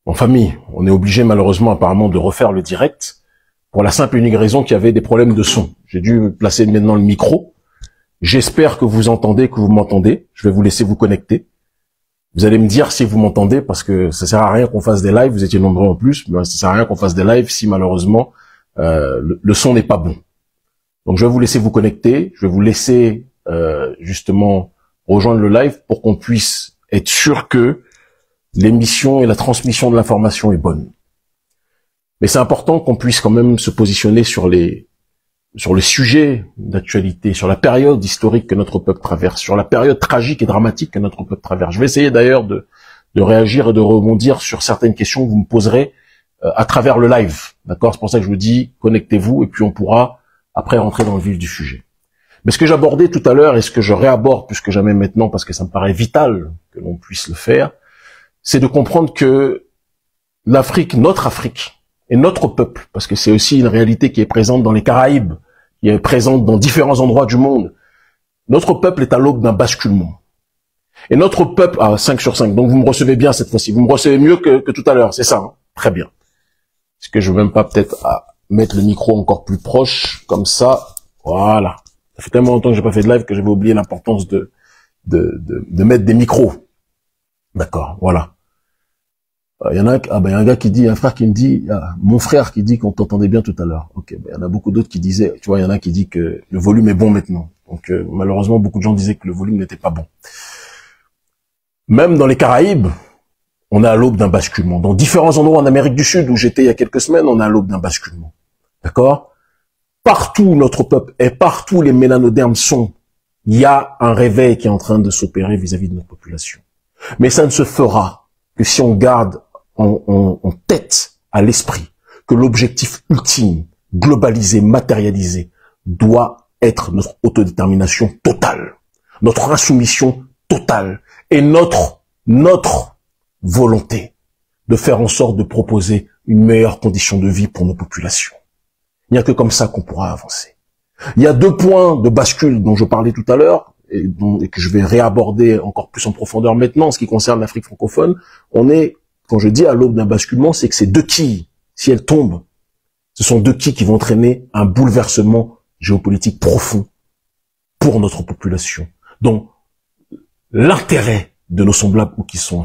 En famille, on est obligé malheureusement apparemment de refaire le direct pour la simple et unique raison qu'il y avait des problèmes de son. J'ai dû placer maintenant le micro. J'espère que vous entendez, que vous m'entendez. Je vais vous laisser vous connecter. Vous allez me dire si vous m'entendez parce que ça sert à rien qu'on fasse des lives. Vous étiez nombreux en plus, mais ça sert à rien qu'on fasse des lives si malheureusement le son n'est pas bon. Donc je vais vous laisser vous connecter. Je vais vous laisser justement rejoindre le live pour qu'on puisse être sûr que l'émission et la transmission de l'information est bonne. Mais c'est important qu'on puisse quand même se positionner sur les sujets d'actualité, sur la période historique que notre peuple traverse, sur la période tragique et dramatique que notre peuple traverse. Je vais essayer d'ailleurs de réagir et de rebondir sur certaines questions que vous me poserez à travers le live. D'accord? C'est pour ça que je vous dis, connectez-vous et puis on pourra après rentrer dans le vif du sujet. Mais ce que j'abordais tout à l'heure et ce que je réaborde plus que jamais maintenant parce que ça me paraît vital que l'on puisse le faire, c'est de comprendre que l'Afrique, notre Afrique, et notre peuple, parce que c'est aussi une réalité qui est présente dans les Caraïbes, qui est présente dans différents endroits du monde, notre peuple est à l'aube d'un basculement. Et notre peuple, 5 sur 5, donc vous me recevez bien cette fois-ci, vous me recevez mieux que tout à l'heure, c'est ça, hein? Très bien. Est-ce que je veux même pas peut-être mettre le micro encore plus proche, comme ça, voilà. Ça fait tellement longtemps que j'ai pas fait de live que j'avais oublié l'importance de mettre des micros. D'accord, voilà. Il y en a, il y a un gars qui dit, un frère qui me dit, mon frère qui dit qu'on t'entendait bien tout à l'heure. Ok, il y en a beaucoup d'autres qui disaient, tu vois, il y en a qui dit que le volume est bon maintenant. Donc malheureusement, beaucoup de gens disaient que le volume n'était pas bon. Même dans les Caraïbes, on est à l'aube d'un basculement. Dans différents endroits en Amérique du Sud où j'étais il y a quelques semaines, on est à l'aube d'un basculement. D'accord? Partout notre peuple et partout les mélanodermes sont, il y a un réveil qui est en train de s'opérer vis-à-vis de notre population. Mais ça ne se fera que si on garde en tête, à l'esprit, que l'objectif ultime, globalisé, matérialisé, doit être notre autodétermination totale, notre insoumission totale et notre volonté de faire en sorte de proposer une meilleure condition de vie pour nos populations. Il n'y a que comme ça qu'on pourra avancer. Il y a 2 points de bascule dont je parlais tout à l'heure et que je vais réaborder encore plus en profondeur maintenant en ce qui concerne l'Afrique francophone. On est, quand je dis à l'aube d'un basculement, c'est que ces 2 quilles, si elles tombent, ce sont 2 quilles qui vont entraîner un bouleversement géopolitique profond pour notre population. Donc, l'intérêt de nos semblables où qu'ils sont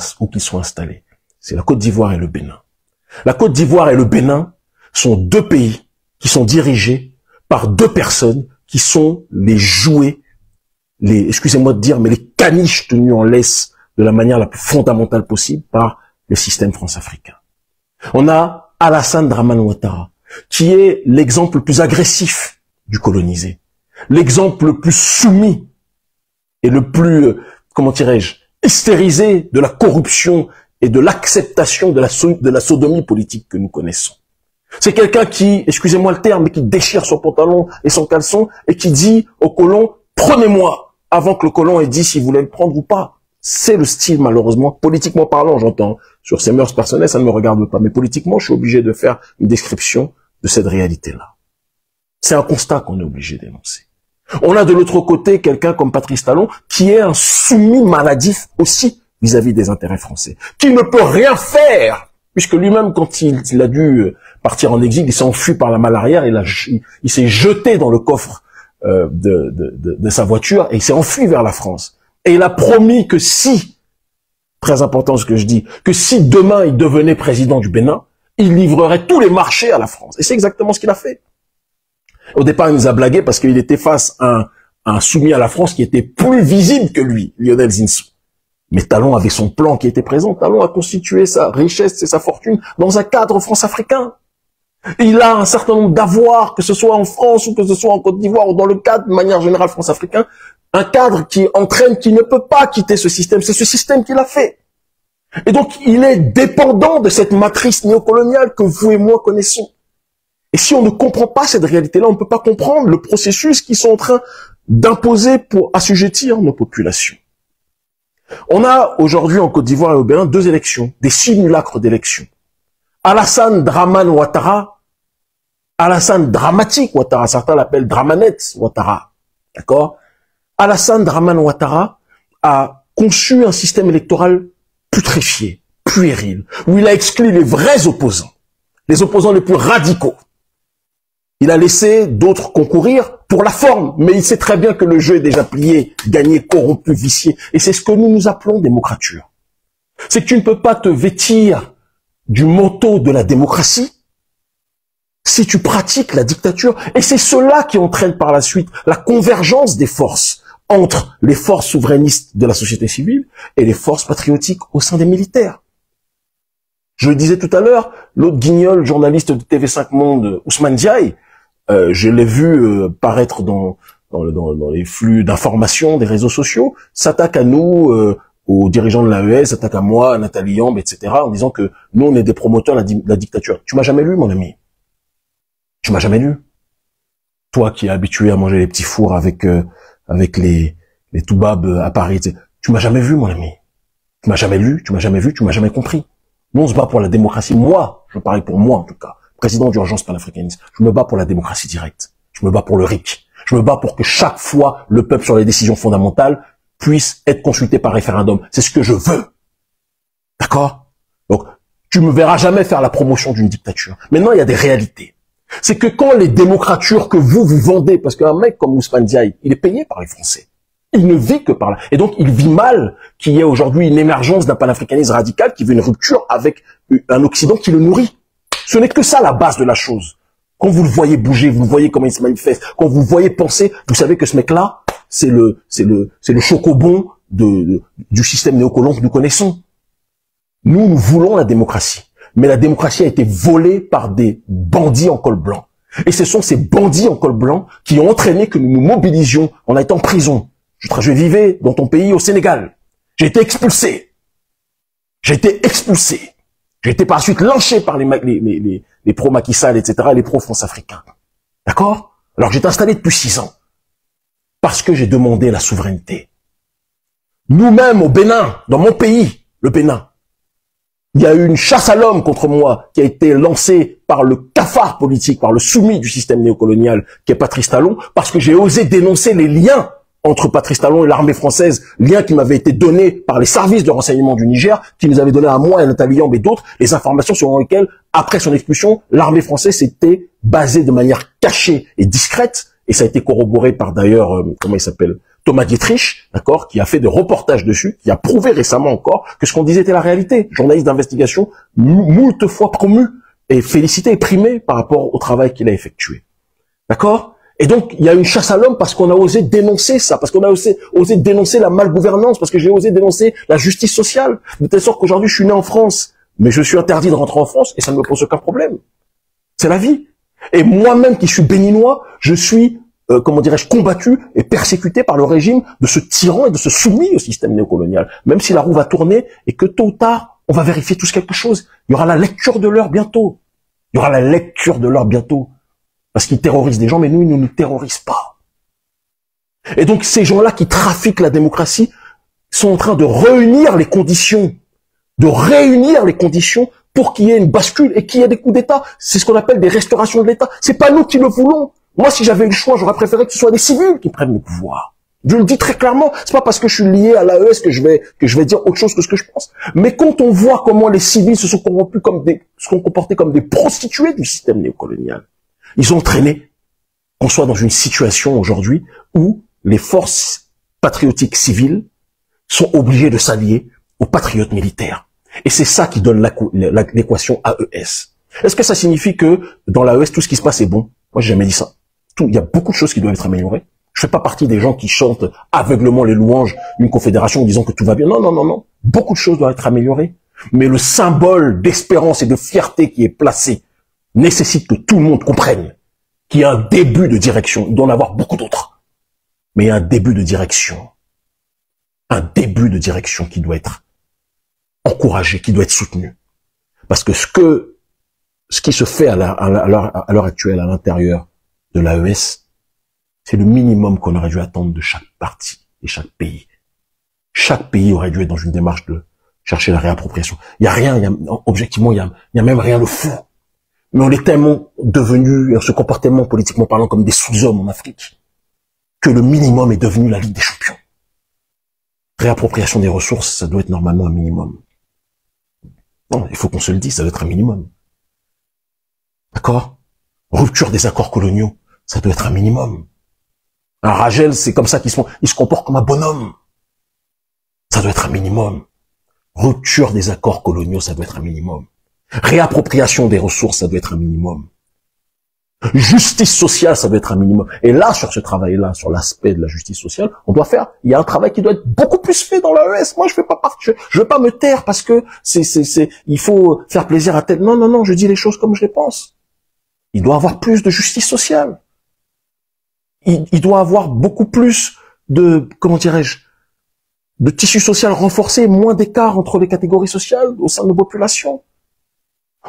installés, c'est la Côte d'Ivoire et le Bénin. La Côte d'Ivoire et le Bénin sont 2 pays qui sont dirigés par 2 personnes qui sont les jouets, excusez-moi de dire, mais les caniches tenues en laisse de la manière la plus fondamentale possible par le système france-africain. On a Alassane Dramane Ouattara, qui est l'exemple le plus agressif du colonisé, l'exemple le plus soumis et le plus, comment dirais-je, hystérisé de la corruption et de l'acceptation de la sodomie politique que nous connaissons. C'est quelqu'un qui, excusez-moi le terme, mais qui déchire son pantalon et son caleçon et qui dit au colon, prenez-moi, avant que le colon ait dit s'il voulait le prendre ou pas. C'est le style, malheureusement, politiquement parlant, j'entends. Sur ses mœurs personnelles, ça ne me regarde pas. Mais politiquement, je suis obligé de faire une description de cette réalité-là. C'est un constat qu'on est obligé d'énoncer. On a de l'autre côté quelqu'un comme Patrice Talon, qui est un soumis maladif aussi vis-à-vis des intérêts français, qui ne peut rien faire, puisque lui-même, quand il a dû partir en exil, il s'est enfui par la malle arrière, il s'est jeté dans le coffre de sa voiture et il s'est enfui vers la France. Et il a promis que si, très important ce que je dis, que si demain il devenait président du Bénin, il livrerait tous les marchés à la France. Et c'est exactement ce qu'il a fait. Au départ, il nous a blagué parce qu'il était face à un soumis à la France qui était plus visible que lui, Lionel Zinsou. Mais Talon avait son plan qui était présent. Talon a constitué sa richesse et sa fortune dans un cadre france-africain. Il a un certain nombre d'avoirs, que ce soit en France ou que ce soit en Côte d'Ivoire ou dans le cadre, de manière générale, france-africain. Un cadre qui entraîne, qui ne peut pas quitter ce système. C'est ce système qui l'a fait. Et donc, il est dépendant de cette matrice néocoloniale que vous et moi connaissons. Et si on ne comprend pas cette réalité-là, on ne peut pas comprendre le processus qu'ils sont en train d'imposer pour assujettir nos populations. On a aujourd'hui en Côte d'Ivoire et au Bénin 2 élections, des simulacres d'élections. Alassane Dramane Ouattara, Alassane Dramatique Ouattara, certains l'appellent Dramanette Ouattara, d'accord? Alassane Dramane Ouattara a conçu un système électoral putréfié, puéril, où il a exclu les vrais opposants, les opposants les plus radicaux. Il a laissé d'autres concourir pour la forme, mais il sait très bien que le jeu est déjà plié, gagné, corrompu, vicié. Et c'est ce que nous appelons démocrature. C'est que tu ne peux pas te vêtir du manteau de la démocratie si tu pratiques la dictature. Et c'est cela qui entraîne par la suite la convergence des forces entre les forces souverainistes de la société civile et les forces patriotiques au sein des militaires. Je le disais tout à l'heure, l'autre guignol, journaliste de TV5 Monde, Ousmane Diaye, je l'ai vu paraître dans les flux d'informations des réseaux sociaux, s'attaque à nous, aux dirigeants de l'AES, s'attaque à moi, à Nathalie Yamb, etc., en disant que nous, on est des promoteurs de la dictature. Tu m'as jamais lu, mon ami. Tu m'as jamais lu. Toi qui es habitué à manger les petits fours avec les toubabs à Paris, tu m'as jamais vu, mon ami. Tu m'as jamais lu, tu m'as jamais vu, tu m'as jamais compris. Nous, on se bat pour la démocratie. Moi, je parle pour moi, en tout cas, président d'Urgence panafricaniste, je me bats pour la démocratie directe. Je me bats pour le RIC. Je me bats pour que chaque fois, le peuple sur les décisions fondamentales puisse être consulté par référendum. C'est ce que je veux. D'accord? Donc, tu me verras jamais faire la promotion d'une dictature. Maintenant, il y a des réalités. C'est que quand les démocratures que vous vendez, parce qu'un mec comme Ousmane Diaye, il est payé par les Français. Il ne vit que par là. Et donc, il vit mal qu'il y ait aujourd'hui une émergence d'un panafricanisme radical qui veut une rupture avec un Occident qui le nourrit. Ce n'est que ça la base de la chose. Quand vous le voyez bouger, vous voyez comment il se manifeste, quand vous le voyez penser, vous savez que ce mec-là, c'est le chocobon du système néocolon que nous connaissons. Nous voulons la démocratie. Mais la démocratie a été volée par des bandits en col blanc. Et ce sont ces bandits en col blanc qui ont entraîné que nous nous mobilisions. On a été en prison. Je vivais dans ton pays, au Sénégal. J'ai été expulsé. J'ai été par la suite lynché par les pro-Macky Sall, etc., les pro-France africains. D'accord? Alors j'étais installé depuis 6 ans. Parce que j'ai demandé la souveraineté. Nous-mêmes, au Bénin, dans mon pays, le Bénin, il y a eu une chasse à l'homme contre moi qui a été lancée par le cafard politique, par le soumis du système néocolonial qui est Patrice Talon, parce que j'ai osé dénoncer les liens entre Patrice Talon et l'armée française, liens qui m'avaient été donnés par les services de renseignement du Niger, qui nous avaient donné à moi et à Nathalie Yamb et d'autres, les informations selon lesquelles, après son expulsion, l'armée française s'était basée de manière cachée et discrète, et ça a été corroboré par d'ailleurs, comment il s'appelle, Thomas Dietrich, d'accord, qui a fait des reportages dessus, qui a prouvé récemment encore que ce qu'on disait était la réalité. Journaliste d'investigation, moult fois promu et félicité et primé par rapport au travail qu'il a effectué. D'accord? Et donc, il y a une chasse à l'homme parce qu'on a osé dénoncer ça, parce qu'on a osé dénoncer la malgouvernance, parce que j'ai osé dénoncer la justice sociale, de telle sorte qu'aujourd'hui, je suis né en France, mais je suis interdit de rentrer en France et ça ne me pose aucun problème. C'est la vie. Et moi-même qui suis béninois, je suis comment dirais-je, combattu et persécuté par le régime de ce tyran et de ce soumis au système néocolonial. Même si la roue va tourner et que tôt ou tard, on va vérifier tous quelque chose. Il y aura la lecture de l'heure bientôt. Parce qu'ils terrorisent des gens, mais nous, ils ne nous terrorisent pas. Et donc, ces gens-là qui trafiquent la démocratie sont en train de réunir les conditions pour qu'il y ait une bascule et qu'il y ait des coups d'État. C'est ce qu'on appelle des restaurations de l'État. C'est pas nous qui le voulons. Moi, si j'avais eu le choix, j'aurais préféré que ce soit des civils qui prennent le pouvoir. Je le dis très clairement. C'est pas parce que je suis lié à l'AES que je vais dire autre chose que ce que je pense. Mais quand on voit comment les civils se sont comportés comme des prostituées du système néocolonial, ils ont entraîné qu'on soit dans une situation aujourd'hui où les forces patriotiques civiles sont obligées de s'allier aux patriotes militaires. Et c'est ça qui donne l'équation AES. Est-ce que ça signifie que dans l'AES, tout ce qui se passe est bon? Moi, j'ai jamais dit ça. Il y a beaucoup de choses qui doivent être améliorées. Je fais pas partie des gens qui chantent aveuglement les louanges d'une confédération en disant que tout va bien. Non. Beaucoup de choses doivent être améliorées. Mais le symbole d'espérance et de fierté qui est placé nécessite que tout le monde comprenne qu'il y a un début de direction. Il doit en avoir beaucoup d'autres. Mais il y a un début de direction. Un début de direction qui doit être encouragé, qui doit être soutenu. Parce que ce qui se fait à l'heure actuelle à l'intérieur de l'AES, c'est le minimum qu'on aurait dû attendre de chaque parti et chaque pays. Chaque pays aurait dû être dans une démarche de chercher la réappropriation. Objectivement, il y a même rien de fou. Mais on est tellement devenus, on se comporte tellement politiquement parlant comme des sous-hommes en Afrique, que le minimum est devenu la Ligue des Champions. Réappropriation des ressources, ça doit être normalement un minimum. Non, il faut qu'on se le dise, ça doit être un minimum. D'accord? Rupture des accords coloniaux, ça doit être un minimum. Un Ragel, c'est comme ça qu'ils se comportent comme un bonhomme. Ça doit être un minimum. Rupture des accords coloniaux, ça doit être un minimum. Réappropriation des ressources, ça doit être un minimum. Justice sociale, ça doit être un minimum. Et là, sur ce travail-là, sur l'aspect de la justice sociale, il y a un travail qui doit être beaucoup plus fait dans l'AES. Moi, je veux pas me taire parce que il faut faire plaisir à tel. Non, je dis les choses comme je les pense. Il doit avoir plus de justice sociale. Il doit avoir beaucoup plus de, comment dirais-je, de tissu social renforcé, moins d'écart entre les catégories sociales au sein de nos populations.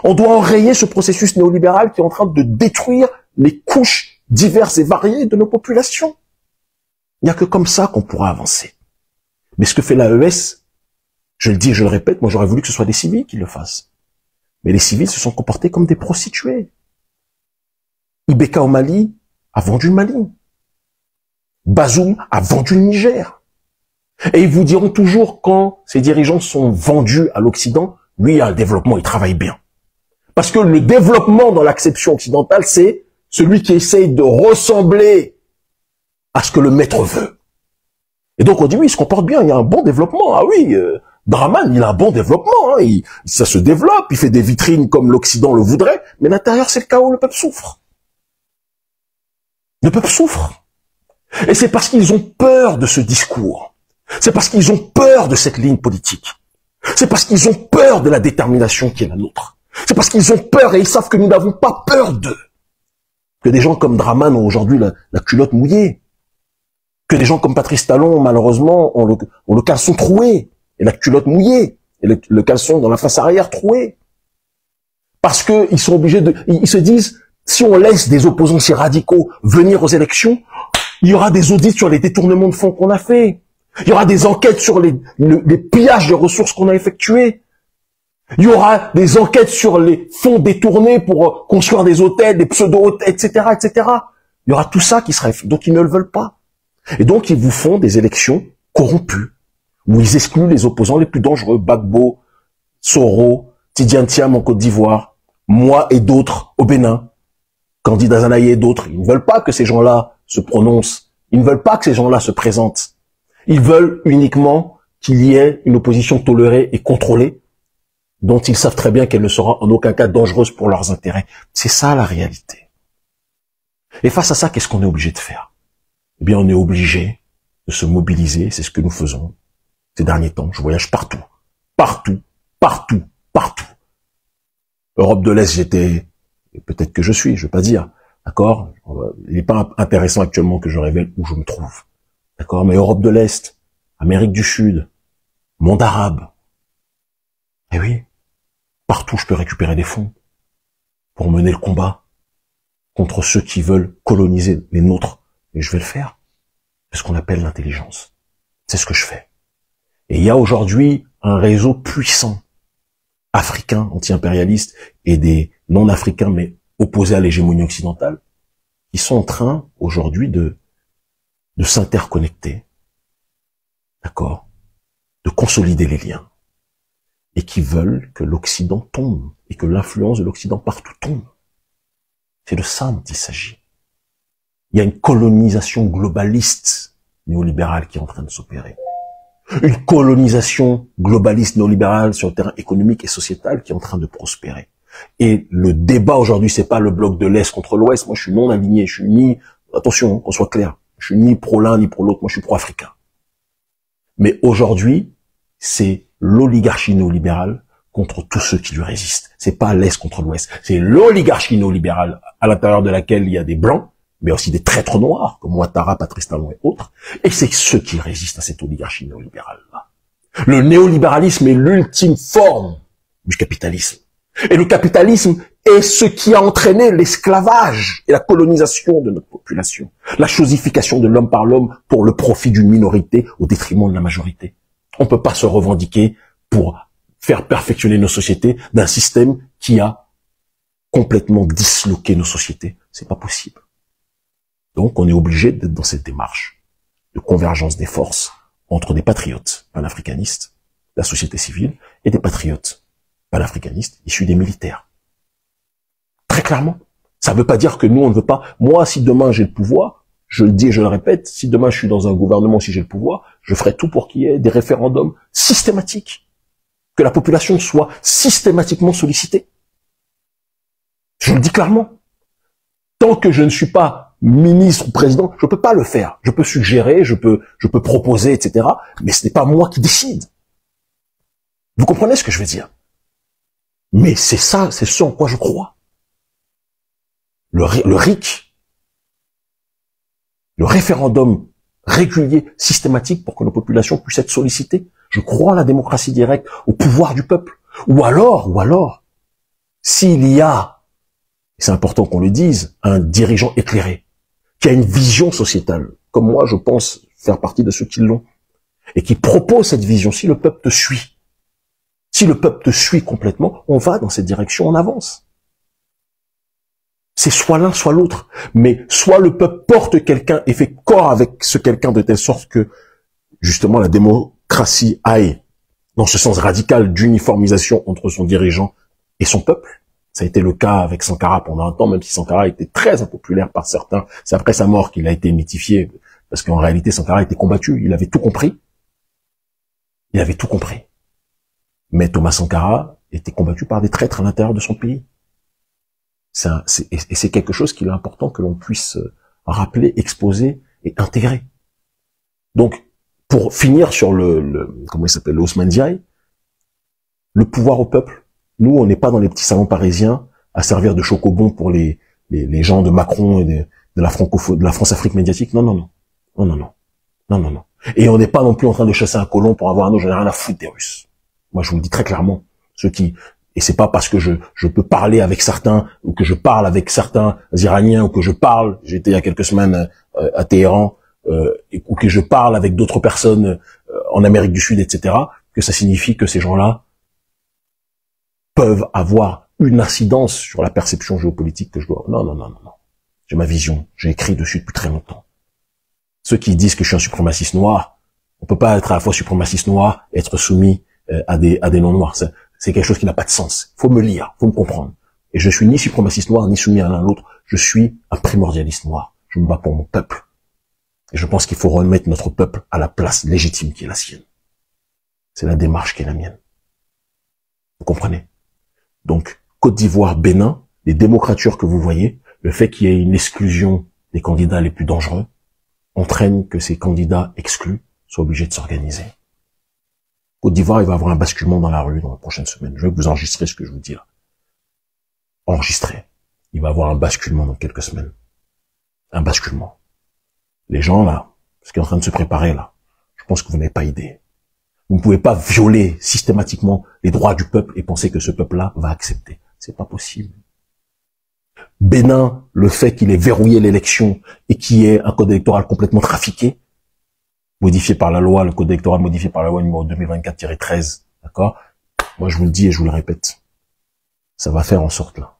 On doit enrayer ce processus néolibéral qui est en train de détruire les couches diverses et variées de nos populations. Il n'y a que comme ça qu'on pourra avancer. Mais ce que fait l'AES, je le dis et je le répète, moi j'aurais voulu que ce soit des civils qui le fassent. Mais les civils se sont comportés comme des prostituées. Ibeka au Mali a vendu le Mali. Bazoum a vendu le Niger. Et ils vous diront toujours quand ces dirigeants sont vendus à l'Occident, lui, il y a un développement, il travaille bien. Parce que le développement dans l'acception occidentale, c'est celui qui essaye de ressembler à ce que le maître veut. Et donc on dit oui, il se comporte bien, il y a un bon développement. Ah oui, Draman, il a un bon développement, hein, ça se développe, il fait des vitrines comme l'Occident le voudrait, mais l'intérieur c'est le chaos, le peuple souffre. Le peuple souffre. Et c'est parce qu'ils ont peur de ce discours. C'est parce qu'ils ont peur de cette ligne politique. C'est parce qu'ils ont peur de la détermination qui est la nôtre. C'est parce qu'ils ont peur et ils savent que nous n'avons pas peur d'eux. Que des gens comme Draman ont aujourd'hui la culotte mouillée. Que des gens comme Patrice Talon, malheureusement, ont le caleçon troué. Et la culotte mouillée. Et le caleçon dans la face arrière troué. Parce que ils sont obligés ils se disent, si on laisse des opposants si radicaux venir aux élections, il y aura des audits sur les détournements de fonds qu'on a fait. Il y aura des enquêtes sur les pillages de ressources qu'on a effectués. Il y aura des enquêtes sur les fonds détournés pour construire des hôtels, des pseudo-hôtels, etc., etc. Il y aura tout ça qui sera fait. Donc ils ne le veulent pas. Et donc ils vous font des élections corrompues, où ils excluent les opposants les plus dangereux, Gbagbo, Soro, Tidiane Thiam en Côte d'Ivoire, moi et d'autres au Bénin, Candidat Zanaï et d'autres. Ils ne veulent pas que ces gens-là se prononcent. Ils ne veulent pas que ces gens-là se présentent. Ils veulent uniquement qu'il y ait une opposition tolérée et contrôlée, dont ils savent très bien qu'elle ne sera en aucun cas dangereuse pour leurs intérêts. C'est ça la réalité. Et face à ça, qu'est-ce qu'on est obligé de faire? Eh bien, on est obligé de se mobiliser, c'est ce que nous faisons ces derniers temps. Je voyage partout, partout, partout, partout. Europe de l'Est, j'étais, peut-être que je suis, je vais pas dire, d'accord? Il n'est pas intéressant actuellement que je révèle où je me trouve. D'accord? Mais Europe de l'Est, Amérique du Sud, monde arabe. Eh oui, partout je peux récupérer des fonds pour mener le combat contre ceux qui veulent coloniser les nôtres. Et je vais le faire. C'est ce qu'on appelle l'intelligence. C'est ce que je fais. Et il y a aujourd'hui un réseau puissant, africain, anti-impérialiste, et des non-africains, mais opposés à l'hégémonie occidentale, qui sont en train aujourd'hui de s'interconnecter, d'accord, de consolider les liens, et qui veulent que l'Occident tombe, et que l'influence de l'Occident partout tombe. C'est de ça dont il s'agit. Il y a une colonisation globaliste néolibérale qui est en train de s'opérer. Une colonisation globaliste néolibérale sur le terrain économique et sociétal qui est en train de prospérer. Et le débat aujourd'hui, c'est pas le bloc de l'Est contre l'Ouest. Moi, je suis non aligné. Je suis ni, attention, qu'on soit clair, je suis ni pro l'un ni pro l'autre. Moi, je suis pro-africain. Mais aujourd'hui, c'est l'oligarchie néolibérale contre tous ceux qui lui résistent. C'est pas l'Est contre l'Ouest. C'est l'oligarchie néolibérale à l'intérieur de laquelle il y a des blancs, mais aussi des traîtres noirs, comme Ouattara, Patrice Talon et autres. Et c'est ceux qui résistent à cette oligarchie néolibérale-là. Le néolibéralisme est l'ultime forme du capitalisme. Et le capitalisme est ce qui a entraîné l'esclavage et la colonisation de notre population. La chosification de l'homme par l'homme pour le profit d'une minorité au détriment de la majorité. On ne peut pas se revendiquer pour faire perfectionner nos sociétés d'un système qui a complètement disloqué nos sociétés. C'est pas possible. Donc, on est obligé d'être dans cette démarche de convergence des forces entre des patriotes panafricanistes, la société civile, et des patriotes panafricaniste issu des militaires. Très clairement. Ça ne veut pas dire que nous, on ne veut pas. Moi, si demain j'ai le pouvoir, je le dis et je le répète, si demain je suis dans un gouvernement, si j'ai le pouvoir, je ferai tout pour qu'il y ait des référendums systématiques. Que la population soit systématiquement sollicitée. Je le dis clairement. Tant que je ne suis pas ministre ou président, je peux pas le faire. Je peux suggérer, je peux proposer, etc. Mais ce n'est pas moi qui décide. Vous comprenez ce que je veux dire? Mais c'est ça, c'est ce en quoi je crois. Le RIC, le référendum régulier, systématique pour que nos populations puissent être sollicitées. Je crois en la démocratie directe, au pouvoir du peuple. Ou alors, s'il y a, et c'est important qu'on le dise, un dirigeant éclairé, qui a une vision sociétale, comme moi je pense faire partie de ceux qui l'ont, et qui propose cette vision, si le peuple te suit, complètement, on va dans cette direction, on avance. C'est soit l'un, soit l'autre. Mais soit le peuple porte quelqu'un et fait corps avec ce quelqu'un de telle sorte que, justement, la démocratie aille dans ce sens radical d'uniformisation entre son dirigeant et son peuple. Ça a été le cas avec Sankara pendant un temps, même si Sankara était très impopulaire par certains. C'est après sa mort qu'il a été mythifié, parce qu'en réalité, Sankara était combattu. Il avait tout compris. Mais Thomas Sankara était combattu par des traîtres à l'intérieur de son pays. Et c'est quelque chose qu'il est important que l'on puisse rappeler, exposer et intégrer. Donc, pour finir sur comment il s'appelle, le Ousmane Diaye, le pouvoir au peuple, nous, on n'est pas dans les petits salons parisiens à servir de chocobon pour les gens de Macron et de la France-Afrique médiatique. Non. Et on n'est pas non plus en train de chasser un colon pour avoir un autre, j'en ai rien à foutre des Russes. Moi, je vous le dis très clairement. Et c'est pas parce que je peux parler avec certains, ou que je parle avec certains Iraniens, ou que j'étais il y a quelques semaines à Téhéran, ou que je parle avec d'autres personnes en Amérique du Sud, etc., que ça signifie que ces gens-là peuvent avoir une incidence sur la perception géopolitique que je dois. Non. J'ai ma vision. J'ai écrit dessus depuis très longtemps. Ceux qui disent que je suis un suprémaciste noir, on peut pas être à la fois suprémaciste noir et être soumis à des non-noirs. C'est quelque chose qui n'a pas de sens. Faut me lire, faut me comprendre. Et je suis ni suprémaciste noir, ni soumis à l'un à l'autre. Je suis un primordialiste noir. Je me bats pour mon peuple. Et je pense qu'il faut remettre notre peuple à la place légitime qui est la sienne. C'est la démarche qui est la mienne. Vous comprenez? Donc, Côte d'Ivoire, Bénin, les démocratures que vous voyez, le fait qu'il y ait une exclusion des candidats les plus dangereux, entraîne que ces candidats exclus soient obligés de s'organiser. Côte d'Ivoire, il va y avoir un basculement dans la rue dans les prochaines semaines. Je veux que vous enregistrez ce que je vous dis là. Enregistrez. Il va y avoir un basculement dans quelques semaines. Un basculement. Les gens là, ce qui est en train de se préparer là, je pense que vous n'avez pas idée. Vous ne pouvez pas violer systématiquement les droits du peuple et penser que ce peuple-là va accepter. C'est pas possible. Bénin, le fait qu'il ait verrouillé l'élection et qu'il y ait un code électoral complètement trafiqué, modifié par la loi, le code électoral modifié par la loi numéro 2024-13, d'accord? Moi, je vous le dis et je vous le répète. Ça va faire en sorte, là.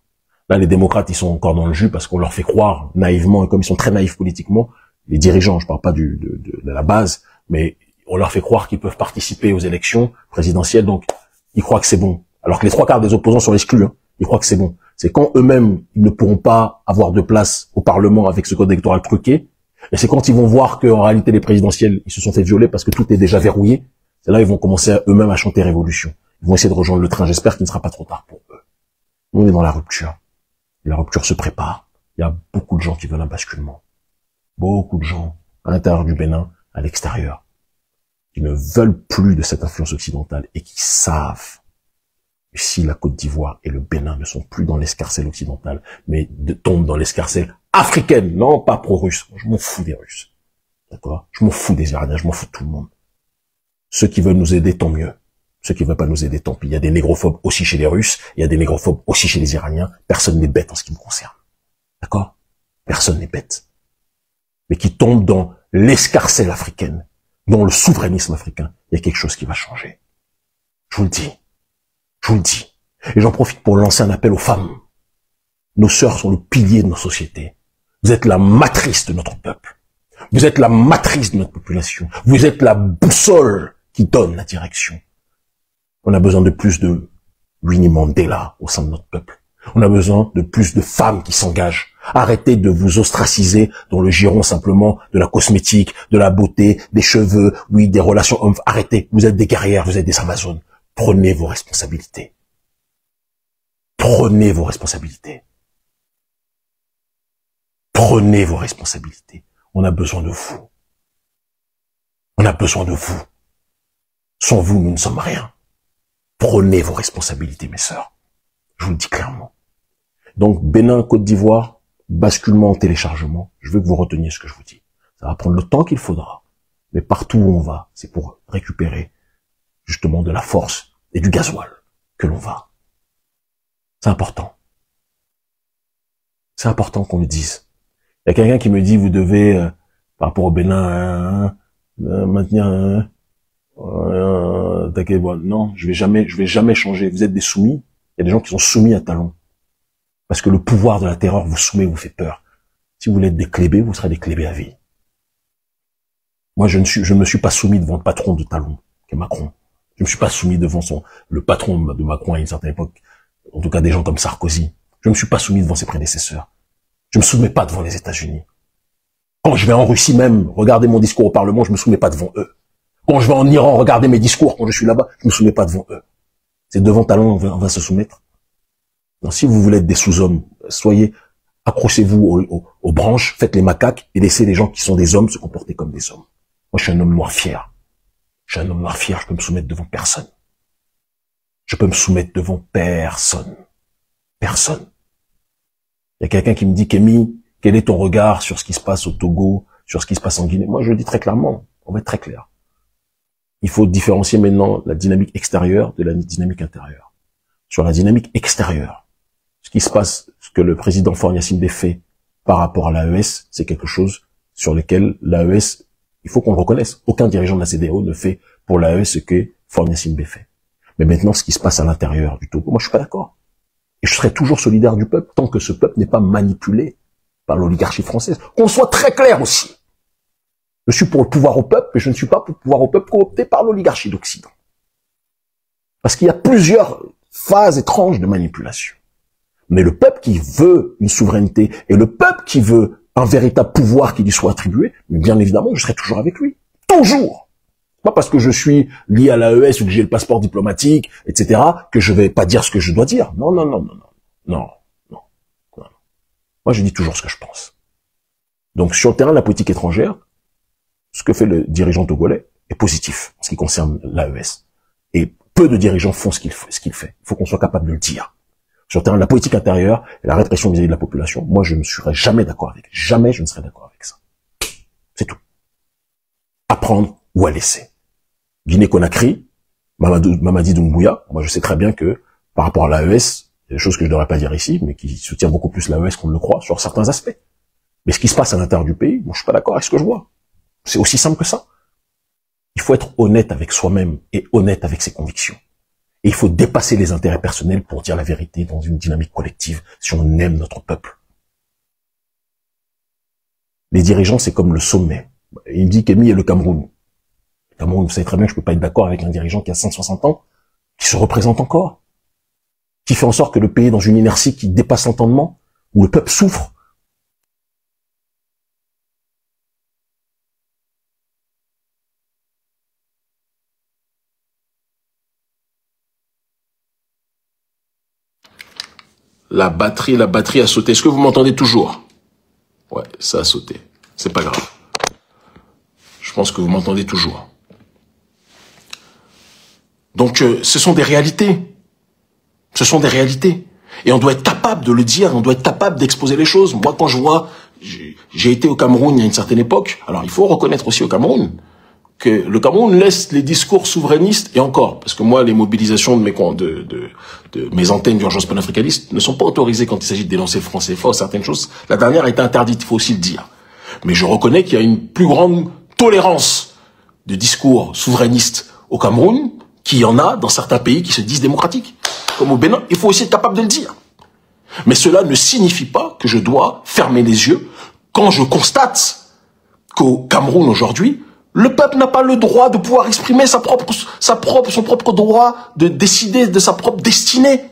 Là, les démocrates, ils sont encore dans le jus parce qu'on leur fait croire naïvement, et comme ils sont très naïfs politiquement, les dirigeants, je parle pas de la base, mais on leur fait croire qu'ils peuvent participer aux élections présidentielles, donc ils croient que c'est bon. Alors que les 3/4 des opposants sont exclus, hein. Ils croient que c'est bon. C'est quand eux-mêmes, ils ne pourront pas avoir de place au Parlement avec ce code électoral truqué, et c'est quand ils vont voir qu'en réalité les présidentielles, ils se sont fait violer parce que tout est déjà verrouillé, c'est là ils vont commencer eux-mêmes à chanter révolution. Ils vont essayer de rejoindre le train, j'espère qu'il ne sera pas trop tard pour eux. Nous, on est dans la rupture. La rupture se prépare. Il y a beaucoup de gens qui veulent un basculement. Beaucoup de gens, à l'intérieur du Bénin, à l'extérieur, qui ne veulent plus de cette influence occidentale et qui savent que si la Côte d'Ivoire et le Bénin ne sont plus dans l'escarcelle occidentale, mais tombent dans l'escarcelle africaine, non pas pro-russe. Je m'en fous des Russes. D'accord? Je m'en fous des Iraniens, je m'en fous de tout le monde. Ceux qui veulent nous aider, tant mieux. Ceux qui veulent pas nous aider, tant pis. Il y a des négrophobes aussi chez les Russes, il y a des négrophobes aussi chez les Iraniens. Personne n'est bête en ce qui me concerne. D'accord? Personne n'est bête. Mais qui tombe dans l'escarcelle africaine, dans le souverainisme africain, il y a quelque chose qui va changer. Je vous le dis. Je vous le dis. Et j'en profite pour lancer un appel aux femmes. Nos sœurs sont le pilier de nos sociétés. Vous êtes la matrice de notre peuple. Vous êtes la matrice de notre population. Vous êtes la boussole qui donne la direction. On a besoin de plus de Winnie Mandela au sein de notre peuple. On a besoin de plus de femmes qui s'engagent. Arrêtez de vous ostraciser dans le giron simplement de la cosmétique, de la beauté, des cheveux, oui, des relations hommes. Arrêtez. Vous êtes des guerrières, vous êtes des Amazones. Prenez vos responsabilités. Prenez vos responsabilités. Prenez vos responsabilités. On a besoin de vous. On a besoin de vous. Sans vous, nous ne sommes rien. Prenez vos responsabilités, mes sœurs. Je vous le dis clairement. Donc, Bénin, Côte d'Ivoire, basculement en téléchargement. Je veux que vous reteniez ce que je vous dis. Ça va prendre le temps qu'il faudra. Mais partout où on va, c'est pour récupérer justement de la force et du gasoil que l'on va. C'est important. C'est important qu'on le dise. Il y a quelqu'un qui me dit, vous devez, par rapport au Bénin, maintenir... non, je vais jamais changer. Vous êtes des soumis. Il y a des gens qui sont soumis à talons. Parce que le pouvoir de la terreur vous soumet, vous fait peur. Si vous voulez être déclébé, vous serez déclébé à vie. Moi, je ne me suis pas soumis devant le patron de Talon, qui est Macron. Je ne me suis pas soumis devant le patron de Macron à une certaine époque. En tout cas, des gens comme Sarkozy. Je ne me suis pas soumis devant ses prédécesseurs. Je ne me soumets pas devant les États-Unis. Quand je vais en Russie même, regarder mon discours au Parlement, je me soumets pas devant eux. Quand je vais en Iran, regarder mes discours quand je suis là-bas, je me soumets pas devant eux. C'est devant Talon on va se soumettre. Donc, si vous voulez être des sous-hommes, accrochez-vous aux branches, faites les macaques et laissez les gens qui sont des hommes se comporter comme des hommes. Moi, je suis un homme noir fier. Je suis un homme noir fier, je peux me soumettre devant personne. Je peux me soumettre devant personne. Personne. Il y a quelqu'un qui me dit, Kémy, quel est ton regard sur ce qui se passe au Togo, sur ce qui se passe en Guinée? Moi, je le dis très clairement. On va être très clair. Il faut différencier maintenant la dynamique extérieure de la dynamique intérieure. Sur la dynamique extérieure, ce qui se passe, ce que le président Faure Gnassingbé fait par rapport à l'AES, c'est quelque chose sur lequel l'AES, il faut qu'on le reconnaisse. Aucun dirigeant de la CEDEAO ne fait pour l'AES ce que Faure Gnassingbé fait. Mais maintenant, ce qui se passe à l'intérieur du Togo, moi je suis pas d'accord. Et je serai toujours solidaire du peuple tant que ce peuple n'est pas manipulé par l'oligarchie française. Qu'on soit très clair aussi. Je suis pour le pouvoir au peuple, mais je ne suis pas pour le pouvoir au peuple coopté par l'oligarchie d'Occident. Parce qu'il y a plusieurs phases étranges de manipulation. Mais le peuple qui veut une souveraineté et le peuple qui veut un véritable pouvoir qui lui soit attribué, bien évidemment, je serai toujours avec lui. Toujours. Pas parce que je suis lié à l'AES ou que j'ai le passeport diplomatique, etc., que je vais pas dire ce que je dois dire. Non, non, non, non, non. Non, non, non. Moi, je dis toujours ce que je pense. Donc, sur le terrain de la politique étrangère, ce que fait le dirigeant togolais est positif en ce qui concerne l'AES. Et peu de dirigeants font ce qu'il fait. Il faut qu'on soit capable de le dire. Sur le terrain de la politique intérieure et la répression vis-à-vis de la population, moi, je ne serai jamais d'accord avec. Jamais je ne serai d'accord avec ça. C'est tout. À prendre ou à laisser. Guinée-Conakry, Mamadi Doumbouya, moi, je sais très bien que, par rapport à l'AES, il y a des choses que je ne devrais pas dire ici, mais qui soutient beaucoup plus l'AES qu'on ne le croit sur certains aspects. Mais ce qui se passe à l'intérieur du pays, moi, je suis pas d'accord avec ce que je vois. C'est aussi simple que ça. Il faut être honnête avec soi-même et honnête avec ses convictions. Et il faut dépasser les intérêts personnels pour dire la vérité dans une dynamique collective si on aime notre peuple. Les dirigeants, c'est comme le sommet. Il me dit Kémy est le Cameroun. Le Cameroun, vous savez très bien que je peux pas être d'accord avec un dirigeant qui a 160 ans, qui se représente encore, qui fait en sorte que le pays est dans une inertie qui dépasse l'entendement, où le peuple souffre. La batterie a sauté. Est-ce que vous m'entendez toujours? Ouais, ça a sauté. C'est pas grave. Je pense que vous m'entendez toujours. Donc, ce sont des réalités. Ce sont des réalités. Et on doit être capable de le dire, on doit être capable d'exposer les choses. Moi, quand je vois... J'ai été au Cameroun il y a une certaine époque. Alors, il faut reconnaître aussi au Cameroun que le Cameroun laisse les discours souverainistes, et encore, parce que moi, les mobilisations de mes antennes d'urgence panafricaniste ne sont pas autorisées quand il s'agit de dénoncer le franc CFA, certaines choses. La dernière a été interdite, il faut aussi le dire. Mais je reconnais qu'il y a une plus grande tolérance de discours souverainistes au Cameroun qu'il y en a dans certains pays qui se disent démocratiques, comme au Bénin. Il faut aussi être capable de le dire. Mais cela ne signifie pas que je dois fermer les yeux quand je constate qu'au Cameroun aujourd'hui, Le peuple n'a pas le droit de pouvoir exprimer son propre droit de décider de sa propre destinée.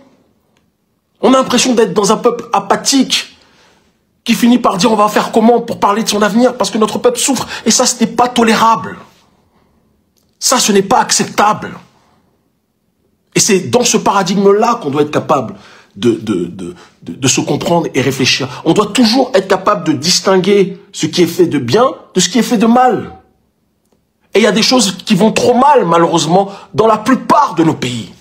On a l'impression d'être dans un peuple apathique qui finit par dire on va faire comment pour parler de son avenir parce que notre peuple souffre. Et ça, ce n'est pas tolérable. Ça, ce n'est pas acceptable. Et c'est dans ce paradigme-là qu'on doit être capable de se comprendre et réfléchir. On doit toujours être capable de distinguer ce qui est fait de bien de ce qui est fait de mal. Et il y a des choses qui vont trop mal, malheureusement, dans la plupart de nos pays.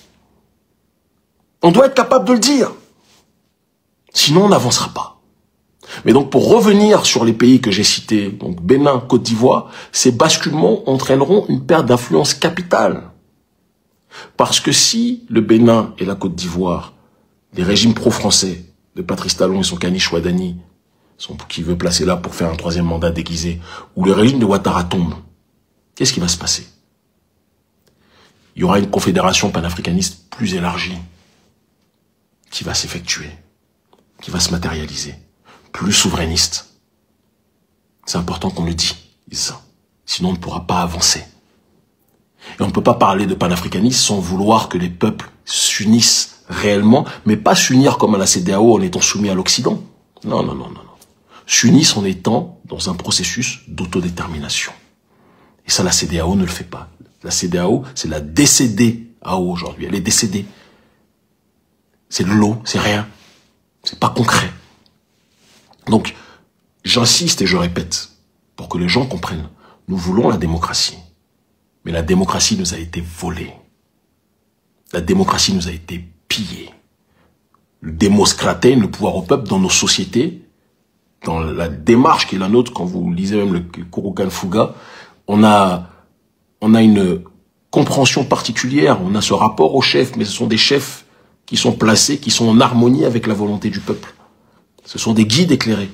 On doit être capable de le dire. Sinon, on n'avancera pas. Mais donc, pour revenir sur les pays que j'ai cités, donc Bénin, Côte d'Ivoire, ces basculements entraîneront une perte d'influence capitale. Parce que si le Bénin et la Côte d'Ivoire, les régimes pro-français de Patrice Talon et son caniche Ouadani, qui veut placer là pour faire un troisième mandat déguisé, ou le régime de Ouattara tombe, qu'est-ce qui va se passer? Il y aura une confédération panafricaniste plus élargie qui va s'effectuer, qui va se matérialiser, plus souverainiste. C'est important qu'on le dise ça. Sinon, on ne pourra pas avancer. Et on ne peut pas parler de panafricanisme sans vouloir que les peuples s'unissent réellement, mais pas s'unir comme à la CEDEAO en étant soumis à l'Occident. Non, non, non, non, non. S'unissent en étant dans un processus d'autodétermination. Et ça, la CEDEAO ne le fait pas. La CEDEAO, c'est la DCDAO aujourd'hui. Elle est décédée. C'est de l'eau, c'est rien. C'est pas concret. Donc, j'insiste et je répète, pour que les gens comprennent, nous voulons la démocratie. Mais la démocratie nous a été volée. La démocratie nous a été pillée. Le démoscraté, le pouvoir au peuple dans nos sociétés, dans la démarche qui est la nôtre, quand vous lisez même le Kurukan Fuga, on a une compréhension particulière, on a ce rapport aux chefs, mais ce sont des chefs qui sont placés, qui sont en harmonie avec la volonté du peuple. Ce sont des guides éclairés.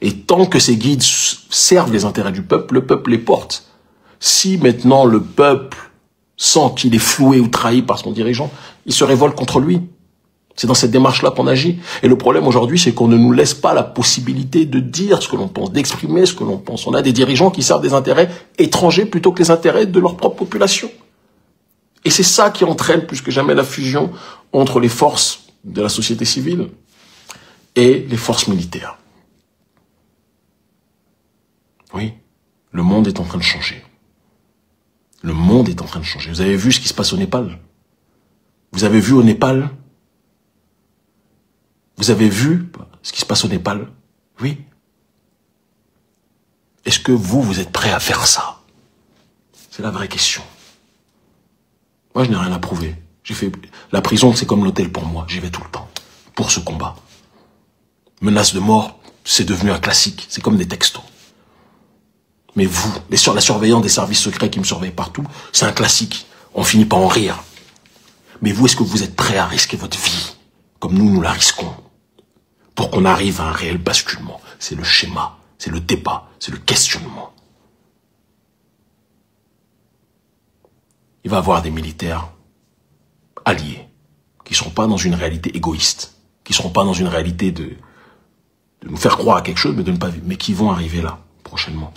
Et tant que ces guides servent les intérêts du peuple, le peuple les porte. Si maintenant le peuple sent qu'il est floué ou trahi par son dirigeant, il se révolte contre lui. C'est dans cette démarche-là qu'on agit. Et le problème aujourd'hui, c'est qu'on ne nous laisse pas la possibilité de dire ce que l'on pense, d'exprimer ce que l'on pense. On a des dirigeants qui servent des intérêts étrangers plutôt que les intérêts de leur propre population. Et c'est ça qui entraîne plus que jamais la fusion entre les forces de la société civile et les forces militaires. Oui, le monde est en train de changer. Le monde est en train de changer. Vous avez vu ce qui se passe au Népal? Vous avez vu au Népal? Vous avez vu ce qui se passe au Népal? Oui. Est-ce que vous êtes prêt à faire ça? C'est la vraie question. Moi, je n'ai rien à prouver. La prison, c'est comme l'hôtel pour moi. J'y vais tout le temps. Pour ce combat. Menace de mort, c'est devenu un classique. C'est comme des textos. Mais vous, la surveillance des services secrets qui me surveillent partout, c'est un classique. On finit par en rire. Mais vous, est-ce que vous êtes prêt à risquer votre vie, comme nous la risquons, pour qu'on arrive à un réel basculement? C'est le schéma, c'est le débat, c'est le questionnement. Il va y avoir des militaires alliés, qui ne seront pas dans une réalité égoïste, qui ne seront pas dans une réalité de nous faire croire à quelque chose, mais de ne pas vivre, mais qui vont arriver là, prochainement.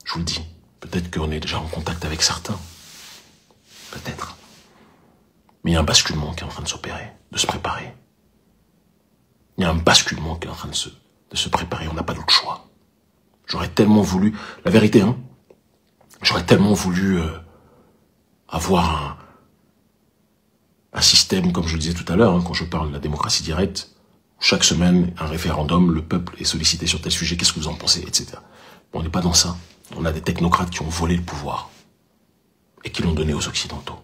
Je vous le dis, peut-être qu'on est déjà en contact avec certains. Peut-être. Mais il y a un basculement qui est en train de s'opérer, de se préparer. Il y a un basculement qui est en train de se préparer. On n'a pas d'autre choix. J'aurais tellement voulu, la vérité, hein, j'aurais tellement voulu avoir un système, comme je le disais tout à l'heure, hein, quand je parle de la démocratie directe, chaque semaine, un référendum, le peuple est sollicité sur tel sujet, qu'est-ce que vous en pensez, etc. Bon, on n'est pas dans ça. On a des technocrates qui ont volé le pouvoir et qui l'ont donné aux Occidentaux.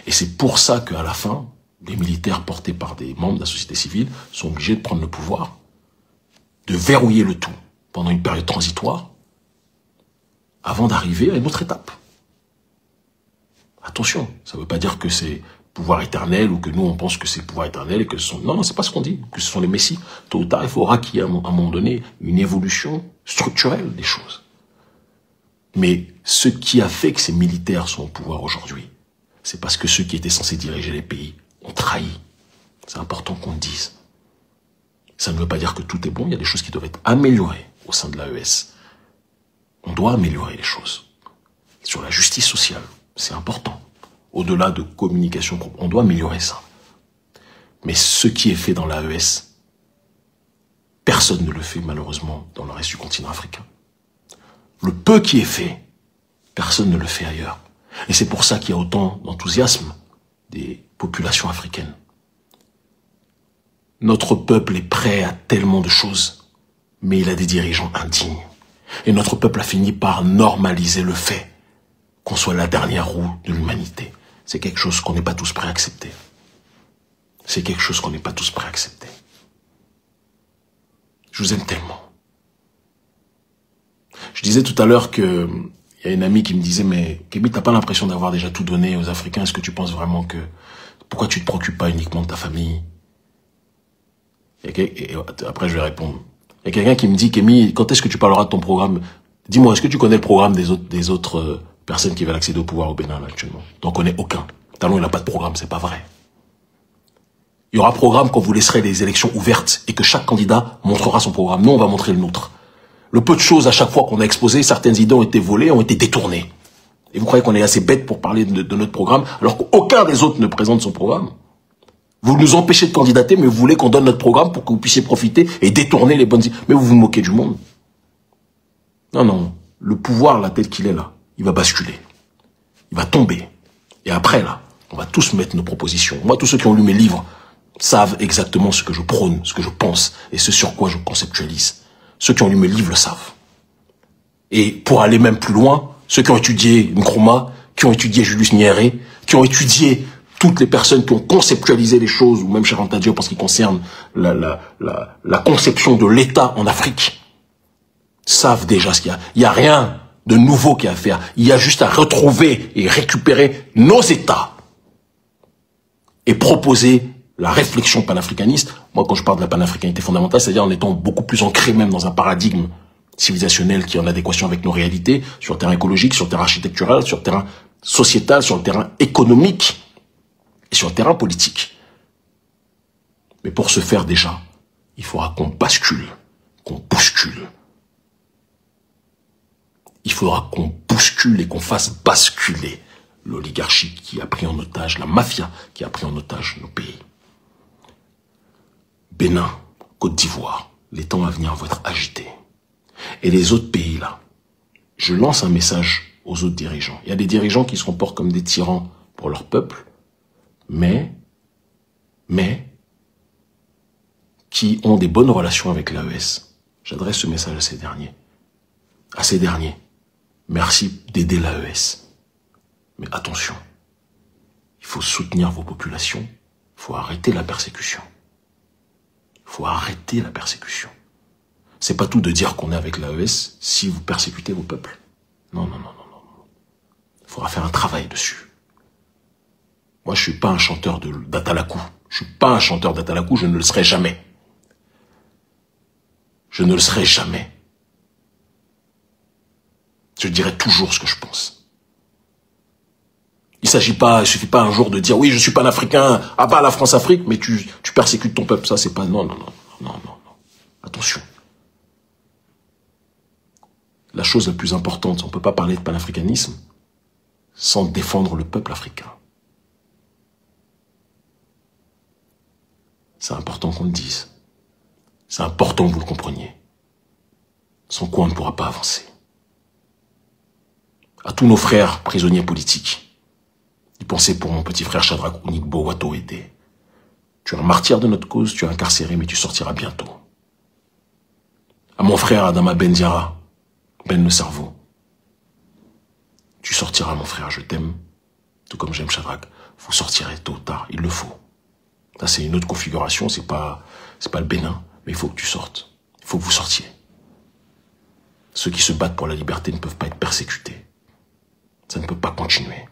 Et c'est pour ça qu'à la fin, les militaires portés par des membres de la société civile sont obligés de prendre le pouvoir, de verrouiller le tout pendant une période transitoire, avant d'arriver à une autre étape. Attention, ça ne veut pas dire que c'est pouvoir éternel ou que nous on pense que c'est pouvoir éternel et que ce sont... Non, non, c'est pas ce qu'on dit, que ce sont les messies. Tôt ou tard, il faudra qu'il y ait à un moment donné une évolution structurelle des choses. Mais ce qui a fait que ces militaires sont au pouvoir aujourd'hui, c'est parce que ceux qui étaient censés diriger les pays ont trahi. C'est important qu'on le dise. Ça ne veut pas dire que tout est bon, il y a des choses qui doivent être améliorées au sein de l'AES. On doit améliorer les choses. Sur la justice sociale, c'est important. Au-delà de communication, on doit améliorer ça. Mais ce qui est fait dans l'AES, personne ne le fait malheureusement dans le reste du continent africain. Le peu qui est fait, personne ne le fait ailleurs. Et c'est pour ça qu'il y a autant d'enthousiasme des populations africaines. Notre peuple est prêt à tellement de choses, mais il a des dirigeants indignes. Et notre peuple a fini par normaliser le fait qu'on soit la dernière roue de l'humanité. C'est quelque chose qu'on n'est pas tous prêts à accepter. C'est quelque chose qu'on n'est pas tous prêts à accepter. Je vous aime tellement. Je disais tout à l'heure que il y a une amie qui me disait, mais Kémy, t'as pas l'impression d'avoir déjà tout donné aux Africains? Est-ce que tu penses vraiment que... Pourquoi tu te préoccupes pas uniquement de ta famille? Et après, je vais répondre. Il y a quelqu'un qui me dit, Kémy, quand est-ce que tu parleras de ton programme? Dis-moi, est-ce que tu connais le programme des autres personnes qui veulent accéder au pouvoir au Bénin, là, actuellement? T'en connais aucun. Talon, il n'a pas de programme, c'est pas vrai. Il y aura programme quand vous laisserez les élections ouvertes et que chaque candidat montrera son programme. Nous, on va montrer le nôtre. Le peu de choses à chaque fois qu'on a exposé, certaines idées ont été volées, ont été détournées. Et vous croyez qu'on est assez bête pour parler de notre programme, alors qu'aucun des autres ne présente son programme? Vous nous empêchez de candidater, mais vous voulez qu'on donne notre programme pour que vous puissiez profiter et détourner les bonnes idées. Mais vous vous moquez du monde. Non, non. Le pouvoir, là, tel qu'il est là, il va basculer. Il va tomber. Et après, là, on va tous mettre nos propositions. Moi, tous ceux qui ont lu mes livres savent exactement ce que je prône, ce que je pense et ce sur quoi je conceptualise. Ceux qui ont lu mes livres le savent. Et pour aller même plus loin, ceux qui ont étudié Nkrumah, qui ont étudié Julius Nyerere, qui ont étudié toutes les personnes qui ont conceptualisé les choses, ou même Cheikh Anta Diop, parce qu'il concerne la conception de l'État en Afrique, savent déjà ce qu'il y a. Il n'y a rien de nouveau qu'il y a à faire. Il y a juste à retrouver et récupérer nos États et proposer la réflexion panafricaniste. Moi, quand je parle de la panafricanité fondamentale, c'est-à-dire en étant beaucoup plus ancré même dans un paradigme civilisationnel qui est en adéquation avec nos réalités, sur le terrain écologique, sur le terrain architectural, sur le terrain sociétal, sur le terrain économique et sur le terrain politique. Mais pour ce faire déjà, il faudra qu'on bascule, qu'on bouscule. Il faudra qu'on bouscule et qu'on fasse basculer l'oligarchie qui a pris en otage, la mafia qui a pris en otage nos pays. Bénin, Côte d'Ivoire, les temps à venir vont être agités. Et les autres pays là, je lance un message aux autres dirigeants. Il y a des dirigeants qui se comportent comme des tyrans pour leur peuple, mais qui ont des bonnes relations avec l'AES. J'adresse ce message à ces derniers. À ces derniers, merci d'aider l'AES. Mais attention, il faut soutenir vos populations, il faut arrêter la persécution. Il faut arrêter la persécution. C'est pas tout de dire qu'on est avec l'AES si vous persécutez vos peuples. Non, non, non, non, non. Il faudra faire un travail dessus. Moi, je suis pas un chanteur d'Atalakou. Je suis pas un chanteur d'Atalakou, je ne le serai jamais. Je ne le serai jamais. Je dirai toujours ce que je pense. Il suffit pas un jour de dire oui, je suis panafricain, à part la France-Afrique, mais tu persécutes ton peuple. Ça, c'est pas, non. Attention. La chose la plus importante, on peut pas parler de panafricanisme sans défendre le peuple africain. C'est important qu'on le dise. C'est important que vous le compreniez. Sans quoi on ne pourra pas avancer. À tous nos frères prisonniers politiques, y pensez pour mon petit frère Shadrach Ounigbo Wato Ede. Tu es un martyr de notre cause, tu es incarcéré, mais tu sortiras bientôt. À mon frère Adama Ben Diarra, Ben le cerveau. Tu sortiras, mon frère, je t'aime, tout comme j'aime Shadrach. Vous sortirez tôt ou tard, il le faut. Ça, c'est une autre configuration, c'est pas le Bénin, mais il faut que tu sortes. Il faut que vous sortiez. Ceux qui se battent pour la liberté ne peuvent pas être persécutés. Ça ne peut pas continuer.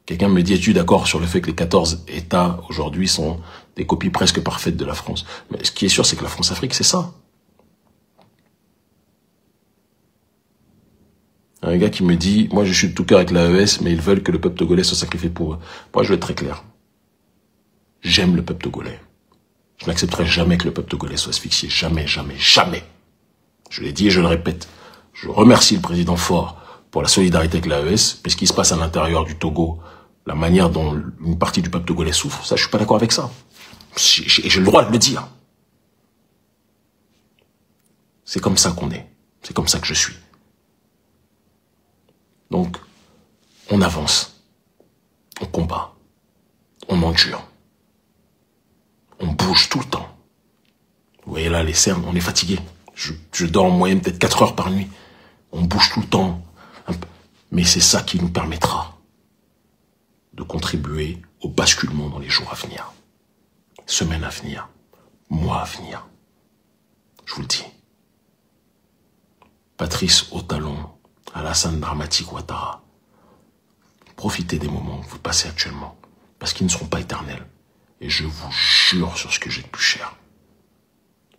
Quelqu'un me dit, es-tu d'accord sur le fait que les 14 États aujourd'hui sont des copies presque parfaites de la France? Mais ce qui est sûr, c'est que la France-Afrique, c'est ça. Un gars qui me dit, moi je suis de tout cœur avec l'AES, mais ils veulent que le peuple togolais soit sacrifié pour eux. Moi je vais être très clair. J'aime le peuple togolais. Je n'accepterai jamais que le peuple togolais soit asphyxié. Jamais, jamais, jamais. Je l'ai dit et je le répète. Je remercie le président Faure pour la solidarité avec l'AES, mais ce qui se passe à l'intérieur du Togo, la manière dont une partie du peuple togolais souffre, ça, je suis pas d'accord avec ça. Et j'ai le droit de le dire. C'est comme ça qu'on est. C'est comme ça que je suis. Donc, on avance. On combat. On endure. On bouge tout le temps. Vous voyez là, les cernes, on est fatigué. Je dors en moyenne peut-être 4 heures par nuit. On bouge tout le temps. Mais c'est ça qui nous permettra de contribuer au basculement dans les jours à venir. Semaines à venir. Mois à venir. Je vous le dis. Patrice Otalon, Alassane Dramatique Ouattara. Profitez des moments que vous passez actuellement. Parce qu'ils ne seront pas éternels. Et je vous jure sur ce que j'ai de plus cher.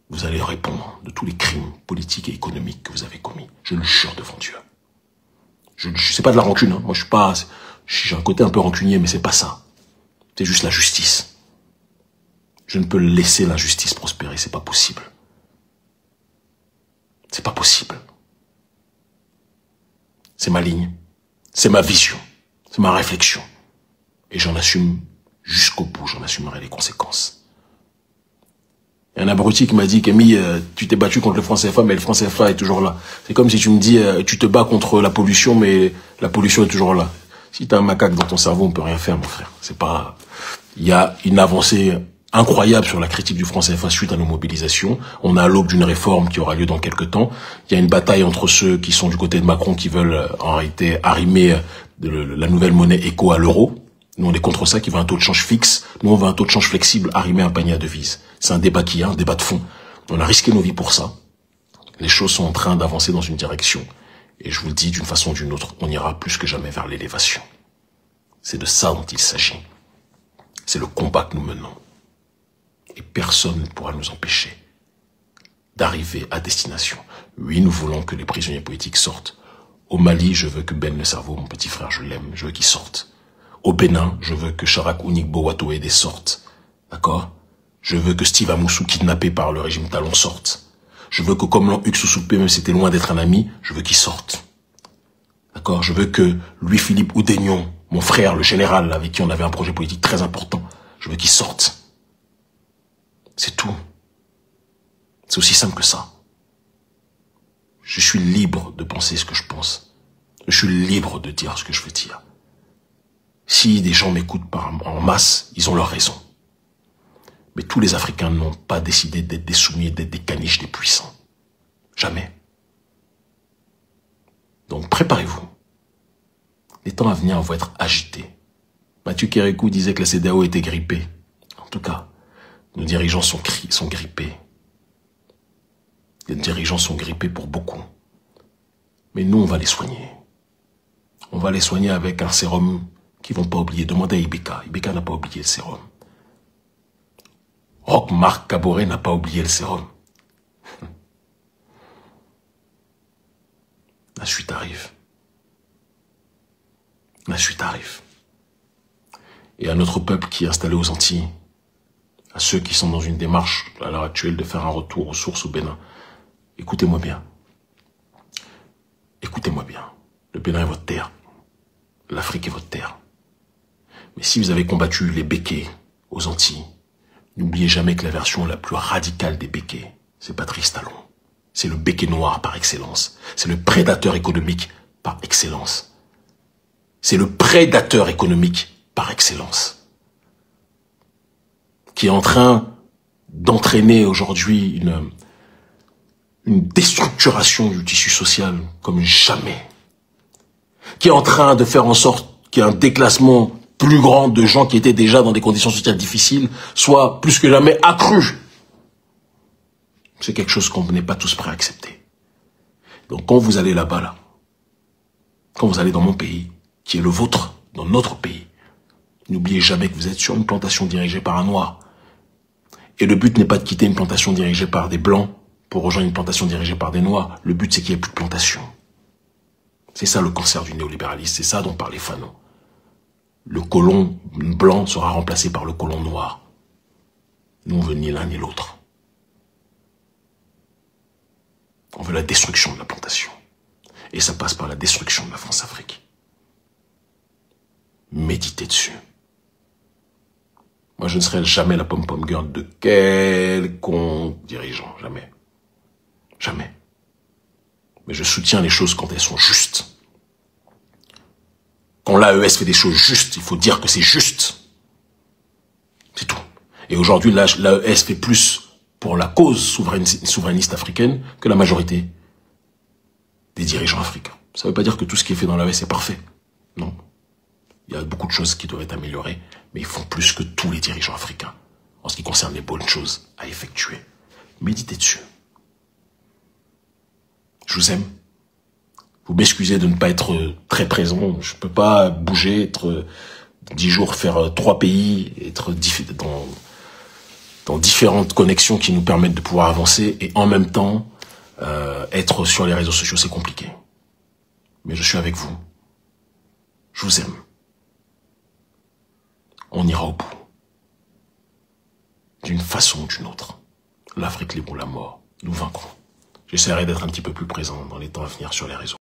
Vous allez répondre de tous les crimes politiques et économiques que vous avez commis. Je le jure devant Dieu. C'est pas de la rancune, hein. Moi, j'ai un côté un peu rancunier, mais c'est pas ça. C'est juste la justice. Je ne peux laisser l'injustice prospérer, c'est pas possible. C'est pas possible. C'est ma ligne, c'est ma vision, c'est ma réflexion. Et j'en assume jusqu'au bout, j'en assumerai les conséquences. Il y a un abruti qui m'a dit, Camille, tu t'es battu contre le franc CFA, mais le franc CFA est toujours là. C'est comme si tu me dis, tu te bats contre la pollution, mais la pollution est toujours là. Si t'as un macaque dans ton cerveau, on peut rien faire, mon frère. C'est pas... Il y a une avancée incroyable sur la critique du franc CFA suite à nos mobilisations. On est à l'aube d'une réforme qui aura lieu dans quelques temps. Il y a une bataille entre ceux qui sont du côté de Macron qui veulent en réalité arrimer la nouvelle monnaie éco à l'euro. Nous, on est contre ça, qui veut un taux de change fixe. Nous, on veut un taux de change flexible, arrimer un panier à devises. C'est un débat un débat de fond. On a risqué nos vies pour ça. Les choses sont en train d'avancer dans une direction. Et je vous le dis, d'une façon ou d'une autre, on ira plus que jamais vers l'élévation. C'est de ça dont il s'agit. C'est le combat que nous menons. Et personne ne pourra nous empêcher d'arriver à destination. Oui, nous voulons que les prisonniers politiques sortent. Au Mali, je veux que Ben Le Cerveau, mon petit frère, je l'aime, je veux qu'il sorte. Au Bénin, je veux que Charak Ounigbo Watoede sorte. D'accord? Je veux que Steve Amoussou, kidnappé par le régime Talon, sorte. Je veux que Komlan Uksusupe, même si c'était loin d'être un ami, je veux qu'il sorte. D'accord? Je veux que Louis-Philippe Oudénion, mon frère, le général, avec qui on avait un projet politique très important, je veux qu'il sorte. C'est tout. C'est aussi simple que ça. Je suis libre de penser ce que je pense. Je suis libre de dire ce que je veux dire. Si des gens m'écoutent en masse, ils ont leur raison. Mais tous les Africains n'ont pas décidé d'être des soumis, d'être des caniches, des puissants. Jamais. Donc préparez-vous. Les temps à venir vont être agités. Mathieu Kérékou disait que la CEDEAO était grippée. En tout cas, nos dirigeants sont grippés. Les dirigeants sont grippés pour beaucoup. Mais nous, on va les soigner. On va les soigner avec un sérum qu'ils vont pas oublier. Demandez à Ibeka. Ibeka n'a pas oublié le sérum. Roch Marc Caboret n'a pas oublié le sérum. La suite arrive. La suite arrive. Et à notre peuple qui est installé aux Antilles, à ceux qui sont dans une démarche à l'heure actuelle de faire un retour aux sources au Bénin, écoutez-moi bien. Écoutez-moi bien. Le Bénin est votre terre. L'Afrique est votre terre. Mais si vous avez combattu les béquets aux Antilles, n'oubliez jamais que la version la plus radicale des béquets, c'est Patrice Talon. C'est le béquet noir par excellence. C'est le prédateur économique par excellence. C'est le prédateur économique par excellence. Qui est en train d'entraîner aujourd'hui une déstructuration du tissu social comme jamais. Qui est en train de faire en sorte qu'il y ait un déclassement plus grand de gens qui étaient déjà dans des conditions sociales difficiles, soit plus que jamais accru. C'est quelque chose qu'on n'est pas tous prêts à accepter. Donc quand vous allez là-bas, là, quand vous allez dans mon pays, qui est le vôtre, dans notre pays, n'oubliez jamais que vous êtes sur une plantation dirigée par un noir. Et le but n'est pas de quitter une plantation dirigée par des blancs pour rejoindre une plantation dirigée par des noirs. Le but, c'est qu'il n'y ait plus de plantation. C'est ça le cancer du néolibéralisme, c'est ça dont parlait Fanon. Le colon blanc sera remplacé par le colon noir. Nous, on veut ni l'un ni l'autre. On veut la destruction de la plantation. Et ça passe par la destruction de la France-Afrique. Méditez dessus. Moi, je ne serai jamais la pom-pom girl de quelconque dirigeant. Jamais. Jamais. Mais je soutiens les choses quand elles sont justes. Quand l'AES fait des choses justes, il faut dire que c'est juste. C'est tout. Et aujourd'hui, l'AES fait plus pour la cause souverainiste africaine que la majorité des dirigeants africains. Ça ne veut pas dire que tout ce qui est fait dans l'AES est parfait. Non. Il y a beaucoup de choses qui doivent être améliorées, mais ils font plus que tous les dirigeants africains en ce qui concerne les bonnes choses à effectuer. Méditez dessus. Je vous aime. Vous m'excusez de ne pas être très présent. Je peux pas bouger, être 10 jours, faire 3 pays, être dans différentes connexions qui nous permettent de pouvoir avancer et en même temps être sur les réseaux sociaux, c'est compliqué. Mais je suis avec vous. Je vous aime. On ira au bout. D'une façon ou d'une autre. L'Afrique libre ou la mort, nous vaincrons. J'essaierai d'être un petit peu plus présent dans les temps à venir sur les réseaux.